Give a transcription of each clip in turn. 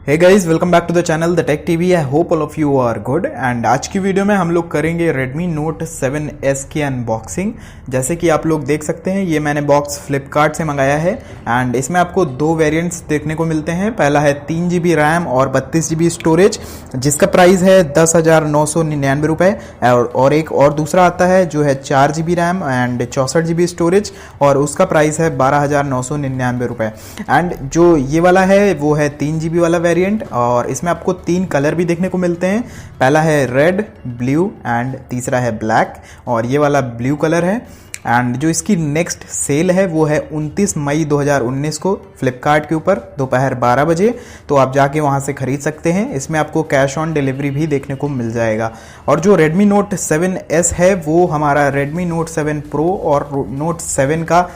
Hey guys, welcome back to the channel the tech TV. I hope all of you are good. And आज की video में हम लोग करेंगे Redmi Note 7S की unboxing. जैसे कि आप लोग देख सकते हैं, ये मैंने बॉक्स फ्लिपकार्ट से मंगाया है एंड इसमें आपको दो वेरिएंट्स देखने को मिलते हैं। पहला है 3GB रैम और 32GB स्टोरेज, जिसका प्राइस है 10,999 रुपये। और एक और दूसरा आता है जो है 4GB RAM and 64GB storage, और उसका प्राइस है 12,999 रुपये। एंड जो ये वाला है वो है 3GB वाला वेरिएंट, और इसमें आपको तीन कलर भी देखने को मिलते हैं। पहला है रेड, ब्लू एंड तीसरा है ब्लैक, और ये वाला ब्लू कलर है। एंड जो इसकी नेक्स्ट सेल है वो है 29 मई 2019 को फ्लिपकार्ट के ऊपर दोपहर 12 बजे, तो आप जाके वहाँ से ख़रीद सकते हैं। इसमें आपको कैश ऑन डिलीवरी भी देखने को मिल जाएगा। और जो Redmi Note 7S है वो हमारा Redmi Note 7 Pro और Note 7 का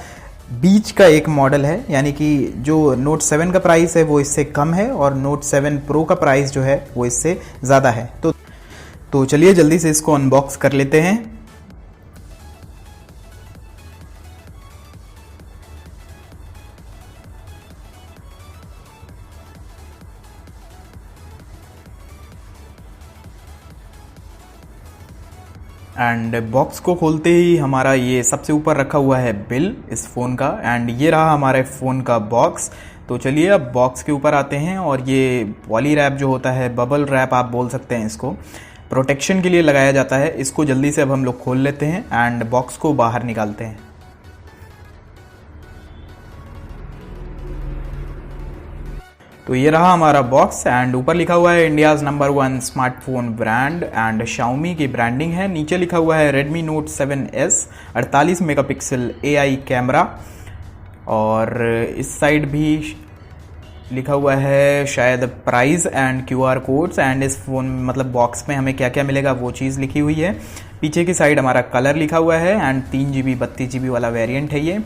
बीच का एक मॉडल है, यानी कि जो Note 7 का प्राइस है वो इससे कम है और Note 7 Pro का प्राइस जो है वो इससे ज़्यादा है। तो चलिए जल्दी से इसको अनबॉक्स कर लेते हैं। एंड बॉक्स को खोलते ही हमारा ये सबसे ऊपर रखा हुआ है बिल इस फ़ोन का, एंड ये रहा हमारे फ़ोन का बॉक्स। तो चलिए अब बॉक्स के ऊपर आते हैं। और ये पॉली रैप जो होता है, बबल रैप आप बोल सकते हैं, इसको प्रोटेक्शन के लिए लगाया जाता है। इसको जल्दी से अब हम लोग खोल लेते हैं एंड बॉक्स को बाहर निकालते हैं। तो ये रहा हमारा बॉक्स एंड ऊपर लिखा हुआ है India's number 1 smartphone brand and Xiaomi की ब्रांडिंग है। नीचे लिखा हुआ है Redmi Note 7S 48 megapixel AI camera, और इस साइड भी लिखा हुआ है शायद price and QR codes, and इस फ़ोन मतलब बॉक्स में हमें क्या क्या मिलेगा वो चीज़ लिखी हुई है। पीछे की साइड हमारा कलर लिखा हुआ है एंड 3GB 32GB वाला वेरिएंट है। ये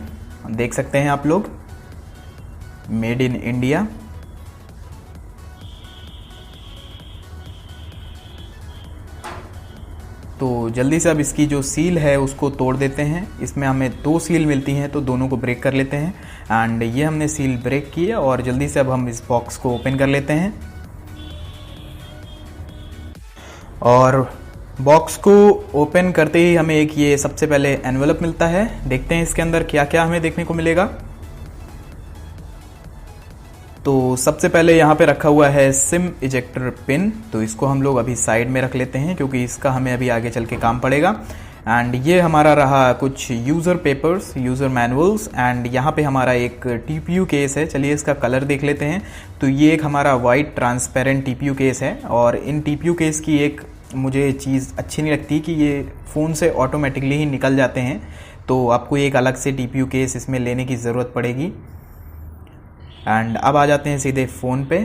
देख सकते हैं आप लोग, मेड इन इंडिया। तो जल्दी से अब इसकी जो सील है उसको तोड़ देते हैं। इसमें हमें दो सील मिलती हैं तो दोनों को ब्रेक कर लेते हैं। एंड ये हमने सील ब्रेक की है और जल्दी से अब हम इस बॉक्स को ओपन कर लेते हैं। और बॉक्स को ओपन करते ही हमें एक ये सबसे पहले एनवेलप मिलता है। देखते हैं इसके अंदर क्या क्या हमें देखने को मिलेगा। तो सबसे पहले यहाँ पे रखा हुआ है सिम इजेक्टर पिन, तो इसको हम लोग अभी साइड में रख लेते हैं क्योंकि इसका हमें अभी आगे चल के काम पड़ेगा। एंड ये हमारा रहा कुछ user papers, user manuals, and यहाँ पे हमारा एक TPU केस है। चलिए इसका कलर देख लेते हैं। तो ये एक हमारा वाइट ट्रांसपेरेंट TPU केस है, और इन TPU केस की एक मुझे चीज़ अच्छी नहीं लगती कि ये फ़ोन से ऑटोमेटिकली ही निकल जाते हैं, तो आपको एक अलग से TPU केस इसमें लेने की ज़रूरत पड़ेगी। एंड अब आ जाते हैं सीधे फ़ोन पे।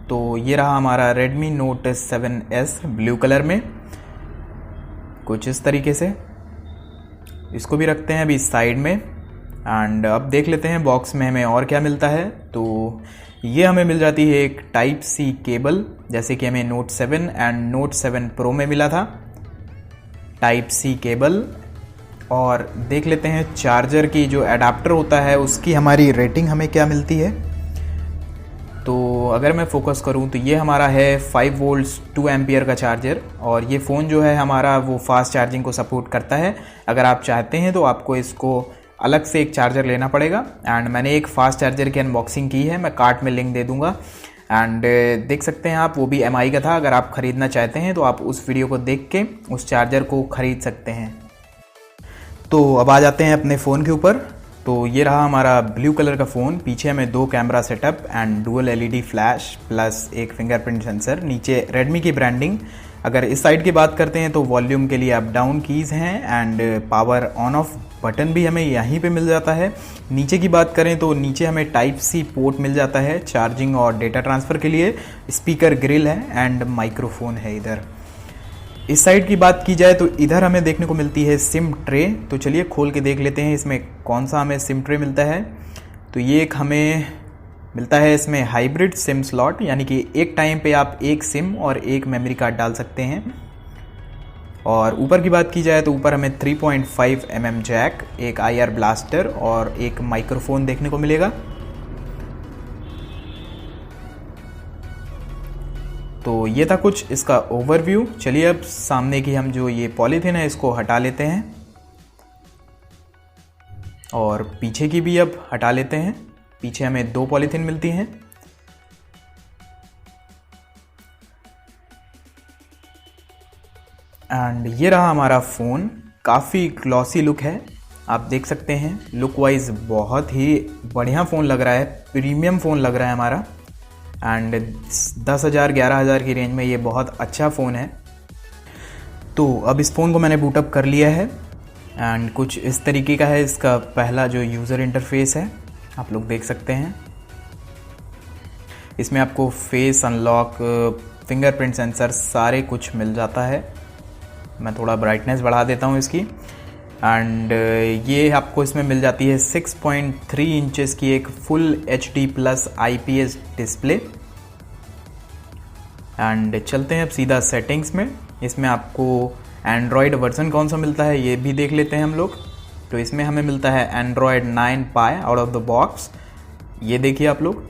तो ये रहा हमारा Redmi Note 7S blue colour में, कुछ इस तरीके से। इसको भी रखते हैं अभी साइड में। एंड अब देख लेते हैं बॉक्स में हमें और क्या मिलता है। तो ये हमें मिल जाती है एक Type-C केबल, जैसे कि हमें Note 7 एंड Note 7 Pro में मिला था, Type-C केबल। और देख लेते हैं चार्जर की जो एडाप्टर होता है उसकी हमारी रेटिंग हमें क्या मिलती है। तो अगर मैं फोकस करूं तो ये हमारा है 5 वोल्ट्स 2 एम्पियर का चार्जर, और ये फ़ोन जो है हमारा वो फास्ट चार्जिंग को सपोर्ट करता है। अगर आप चाहते हैं तो आपको इसको अलग से एक चार्जर लेना पड़ेगा। एंड मैंने एक फास्ट चार्जर की अनबॉक्सिंग की है, मैं कार्ट में लिंक दे दूंगा। एंड देख सकते हैं आप, वो भी MI का था। अगर आप ख़रीदना चाहते हैं तो आप उस वीडियो को देख के उस चार्जर को ख़रीद सकते हैं। तो अब आ जाते हैं अपने फ़ोन के ऊपर। तो ये रहा हमारा ब्लू कलर का फ़ोन। पीछे हमें 2 camera setup and dual LED flash plus एक फिंगरप्रिंट सेंसर। नीचे Redmi की ब्रांडिंग। अगर इस साइड की बात करते हैं तो वॉल्यूम के लिए अप डाउन कीज़ हैं, and power on off button भी हमें यहीं पे मिल जाता है। नीचे की बात करें तो नीचे हमें Type-C पोर्ट मिल जाता है चार्जिंग और डेटा ट्रांसफ़र के लिए। स्पीकर ग्रिल है एंड माइक्रोफोन है इधर। इस साइड की बात की जाए तो इधर हमें देखने को मिलती है सिम ट्रे। तो चलिए खोल के देख लेते हैं इसमें कौन सा हमें सिम ट्रे मिलता है। तो ये एक हमें मिलता है इसमें हाइब्रिड सिम स्लॉट, यानी कि एक टाइम पे आप एक सिम और एक मेमोरी कार्ड डाल सकते हैं। और ऊपर की बात की जाए तो ऊपर हमें 3.5 mm जैक, एक IR ब्लास्टर और एक माइक्रोफोन देखने को मिलेगा। तो ये था कुछ इसका ओवरव्यू। चलिए अब सामने की हम जो ये पॉलीथीन है इसको हटा लेते हैं और पीछे की भी अब हटा लेते हैं। पीछे हमें 2 पॉलीथीन मिलती हैं। एंड ये रहा हमारा फ़ोन। काफ़ी ग्लॉसी लुक है, आप देख सकते हैं। लुक वाइज बहुत ही बढ़िया फ़ोन लग रहा है, प्रीमियम फ़ोन लग रहा है हमारा। एंड 10,000 11,000 की रेंज में ये बहुत अच्छा फ़ोन है। तो अब इस फ़ोन को मैंने बूटअप कर लिया है एंड कुछ इस तरीके का है इसका पहला जो यूज़र इंटरफेस है, आप लोग देख सकते हैं। इसमें आपको फेस अनलॉक, फिंगरप्रिंट सेंसर सारे कुछ मिल जाता है। मैं थोड़ा ब्राइटनेस बढ़ा देता हूँ इसकी। एंड ये आपको इसमें मिल जाती है 6.3 इंचेस की एक full HD+ IPS display. And चलते हैं अब सीधा सेटिंग्स में। इसमें आपको एंड्रॉयड वर्जन कौन सा मिलता है ये भी देख लेते हैं हम लोग। तो इसमें हमें मिलता है Android 9 Pie out of the box, ये देखिए आप लोग।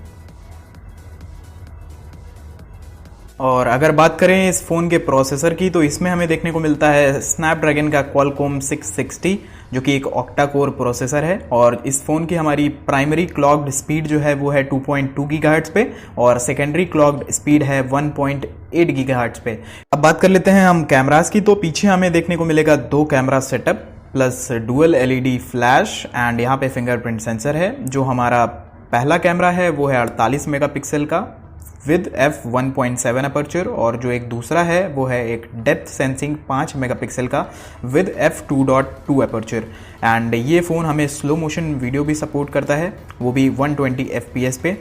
और अगर बात करें इस फ़ोन के प्रोसेसर की तो इसमें हमें देखने को मिलता है स्नैपड्रैगन का क्वालकॉम 660 जो कि एक ऑक्टा कोर प्रोसेसर है। और इस फ़ोन की हमारी प्राइमरी क्लॉक्ड स्पीड जो है वो है 2.2 गीगाहर्ट्ज़ पे और सेकेंडरी क्लॉक्ड स्पीड है 1.8 गीगाहर्ट्ज़ पे। अब बात कर लेते हैं हम कैमरास की। तो पीछे हमें देखने को मिलेगा 2 camera setup plus dual LED flash and यहाँ पे फिंगरप्रिंट सेंसर है। जो हमारा पहला कैमरा है वो है 48 मेगापिक्सल का विद f1.7 अपर्चर और जो एक दूसरा है वो है एक डेप्थ सेंसिंग 5 मेगापिक्सल का विद f2.2 अपर्चर। एंड ये फ़ोन हमें स्लो मोशन वीडियो भी सपोर्ट करता है, वो भी 120 FPS पे।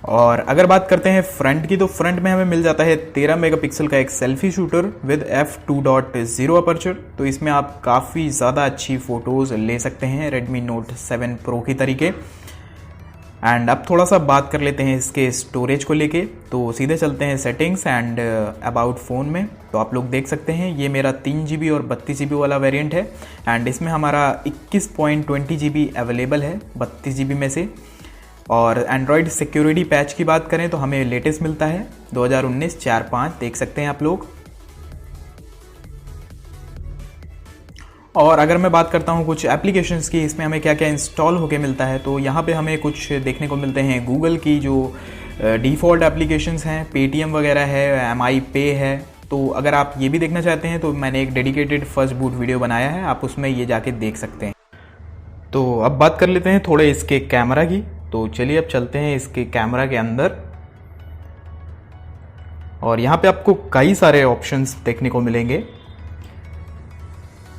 और अगर बात करते हैं फ्रंट की तो फ्रंट में हमें मिल जाता है 13 मेगापिक्सल का एक selfie shooter with f2.0 aperture. तो इसमें आप काफ़ी ज़्यादा अच्छी फ़ोटोज़ ले सकते हैं Redmi Note 7 Pro की तरीके। एंड अब थोड़ा सा बात कर लेते हैं इसके स्टोरेज को लेके। तो सीधे चलते हैं सेटिंग्स एंड अबाउट फ़ोन में। तो आप लोग देख सकते हैं ये मेरा 3 GB और 32 GB वाला वेरिएंट है। एंड इसमें हमारा 21.20 GB अवेलेबल है 32 GB में से। और एंड्रॉयड सिक्योरिटी पैच की बात करें तो हमें लेटेस्ट मिलता है 2019-4.5, देख सकते हैं आप लोग। और अगर मैं बात करता हूँ कुछ एप्लीकेशंस की, इसमें हमें क्या क्या इंस्टॉल होके मिलता है तो यहाँ पे हमें कुछ देखने को मिलते हैं गूगल की जो डिफ़ॉल्ट एप्लीकेशंस हैं, पेटीएम वगैरह है, MI पे है। तो अगर आप ये भी देखना चाहते हैं तो मैंने एक डेडिकेटेड फर्स्ट बूट वीडियो बनाया है, आप उसमें ये जाके देख सकते हैं। तो अब बात कर लेते हैं थोड़े इसके कैमरा की। तो चलिए अब चलते हैं इसके कैमरा के अंदर। और यहाँ पे आपको कई सारे ऑप्शंस देखने को मिलेंगे,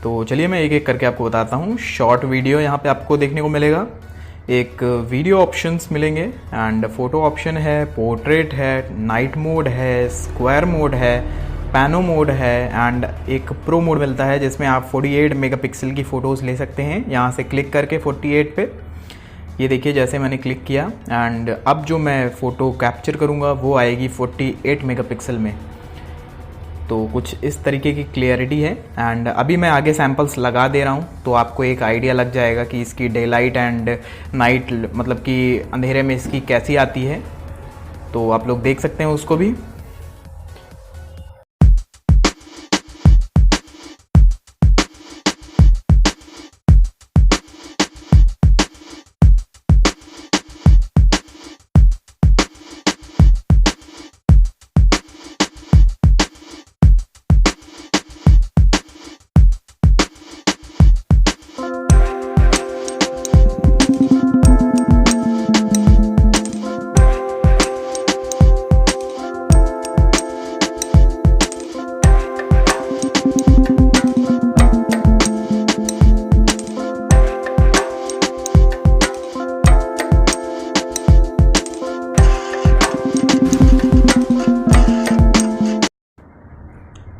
तो चलिए मैं एक एक करके आपको बताता हूँ। शॉर्ट वीडियो यहाँ पे आपको देखने को मिलेगा, एक वीडियो ऑप्शंस मिलेंगे एंड फोटो ऑप्शन है, पोर्ट्रेट है, नाइट मोड है, स्क्वायर मोड है, पैनो मोड है एंड एक प्रो मोड मिलता है जिसमें आप 48 मेगापिक्सल की फ़ोटोज़ ले सकते हैं यहाँ से क्लिक करके 48 पे। ये देखिए जैसे मैंने क्लिक किया एंड अब जो मैं फ़ोटो कैप्चर करूँगा वो आएगी 48 मेगापिक्सल में। तो कुछ इस तरीके की क्लियरिटी है। एंड अभी मैं आगे सैम्पल्स लगा दे रहा हूँ तो आपको एक आइडिया लग जाएगा कि इसकी डे लाइट एंड नाइट मतलब कि अंधेरे में इसकी कैसी आती है। तो आप लोग देख सकते हैं उसको भी।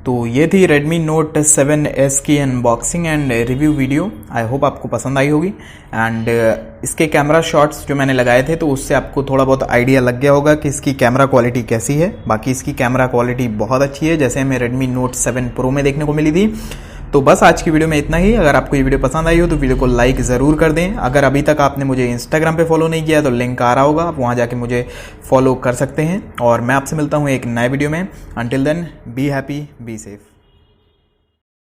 तो ये थी Redmi Note 7S की unboxing and review video. I hope आपको पसंद आई होगी। एंड इसके कैमरा शॉट्स जो मैंने लगाए थे तो उससे आपको थोड़ा बहुत आइडिया लग गया होगा कि इसकी कैमरा क्वालिटी कैसी है। बाकी इसकी कैमरा क्वालिटी बहुत अच्छी है, जैसे हमें Redmi Note 7 Pro में देखने को मिली थी। तो बस आज की वीडियो में इतना ही। अगर आपको ये वीडियो पसंद आई हो तो वीडियो को लाइक ज़रूर कर दें। अगर अभी तक आपने मुझे इंस्टाग्राम पे फॉलो नहीं किया तो लिंक आ रहा होगा, आप वहाँ जाके मुझे फॉलो कर सकते हैं। और मैं आपसे मिलता हूँ एक नए वीडियो में। Until then be happy, be safe.